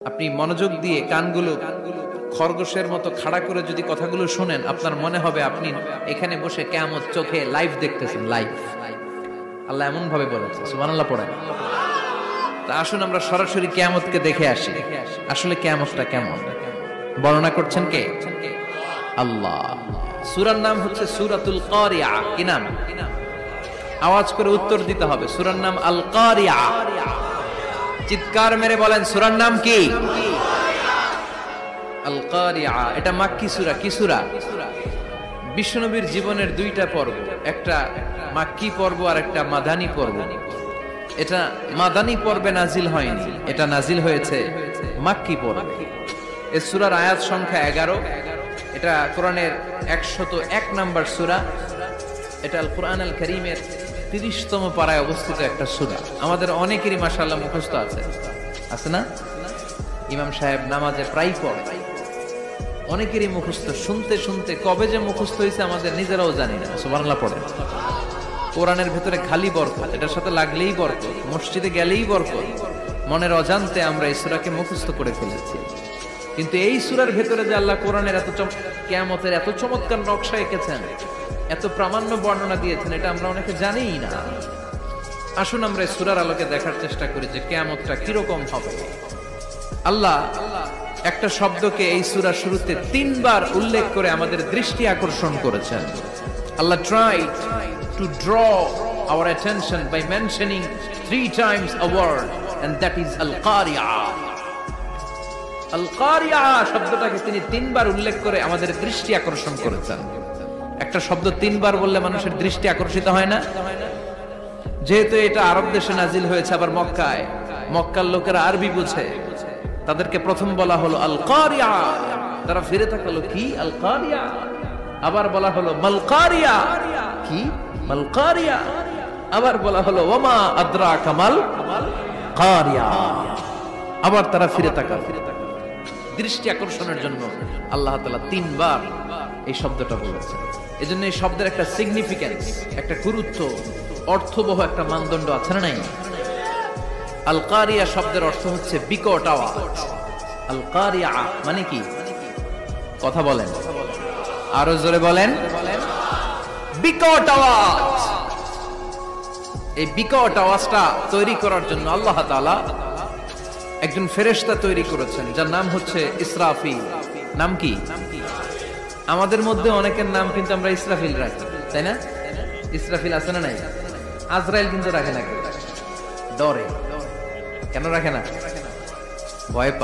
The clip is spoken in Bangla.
আপনি মনোযোগ দিয়ে কানগুলো খরগোশের মতো খাড়া করে যদি কথাগুলো শুনেন, আপনার মনে হবে আপনি এখানে বসে কিয়ামত চোখে লাইভ দেখতেছেন। লাইভ আল্লাহ এমন ভাবে বলেছে, সুবহানাল্লাহ পড়েন। তা আসুন আমরা সরাসরি কিয়ামতকে দেখে আসি। আসলে কিয়ামতটা কেমন বর্ণনা করছেন কে? আল্লাহ। সূরার নাম হচ্ছে সূরাতুল কারিয়া। কি নাম? আওয়াজ করে উত্তর দিতে হবে। সূরার নাম আল কারিয়া। চিৎকার মেরে বলেন সূরার নাম কি? আল কারিয়া। এটা মাক্কি সূরা। কি সূরা? বিশ্বনবীর জীবনের দুইটা পর্ব, একটা মাক্কি পর্ব আর একটা মাদানী পর্ব। এটা মাদানী পর্বে নাজিল হয়নি, এটা নাজিল হয়েছে মাক্কি পর্বে। এই সূরার আয়াত সংখ্যা 11। এটা কোরআনের 101 নম্বর সূরা। এটা আল কোরআন আল কারীমের 30তম পারায় অবস্থিত একটা সূরা। আমাদের অনেকেরই মাশাআল্লাহ মুখস্থ আছে, আছে না? ইমাম সাহেব নামাজে প্রায় পড়ে, অনেকেরই মুখস্থ। শুনতে শুনতে কবে যে মুখস্থ হয়েছে আমাদের নিজেরাও জানি না। সুবহানাল্লাহ পড়ে। কোরআনের ভেতরে খালি বরকত, এটার সাথে লাগলেই বরকত, মসজিদে গেলেই বরকত। মনের অজান্তে আমরা এই সূরাকে মুখস্থ করে ফেলেছি। কিন্তু এই সূরার ভেতরে যে আল্লাহ কোরআনের কিয়ামতের এত চমৎকার নকশা এঁকেছেন, এত প্রামাণ্য বর্ণনা দিয়েছেন, এটা আমরা অনেকে জানিই না। আসুন আমরা এই সূরার আলোকে দেখার চেষ্টা করি যে কিয়ামতটা কিরকম হবে। আল্লাহ একটা শব্দকে এই সূরার শুরুতে 3 বার উল্লেখ করে আমাদের দৃষ্টি আকর্ষণ করেছেন। আল্লাহ tried to draw our attention by mentioning 3 times a word, and that is al-qari'ah. al-qari'ah শব্দটাকে তিনি 3 বার উল্লেখ করে আমাদের দৃষ্টি আকর্ষণ করেছেন। একটা শব্দ 3 বার বললে মানুষের দৃষ্টি আকর্ষিত হয় না? যেহেতু এটা আরব দেশে নাজিল হয়েছে, আবার মক্কায়, মক্কার লোকেরা আরবি বুঝে, তাদেরকে প্রথম বলা হলো আল কারিয়া। তারা ফিরে তাকালো, কি আল কারিয়া? আবার বলা হলো মাল কারিয়া। কি মাল কারিয়া? আবার বলা হলো ওমা আদরাকা মাল কারিয়া। আবার তারা ফিরে তাকালো। দৃষ্টি আকর্ষণের জন্য আল্লাহ তাআলা 3 বার এই শব্দটা বলেছেন। এজন্য এই শব্দের একটা সিগনিফিকেন্স, একটা গুরুত্ব, অর্থবহ একটা মানদণ্ড আছে না নাই? আল কারিয়া শব্দের অর্থ হচ্ছে বিকট আওয়াজ। আল কারিয়া মানে কি? কথা বলেন, আরো জোরে বলেন। বিকট আওয়াজ। এই বিকট আওয়াজটা তৈরি করার জন্য আল্লাহ তাআলা একজন ফেরেশতা তৈরি করেছেন, যার নাম হচ্ছে ইসরাফিল। নাম কি? আমাদের মধ্যে অনেকের নাম কিন্তু আমরা ইসরাফিল রাখি, তাই না? ইসরাফিল আছে না নাই? আজরাইল কিন্তু রাখে না, ডরে। কেন রাখে না? ভয় পায়।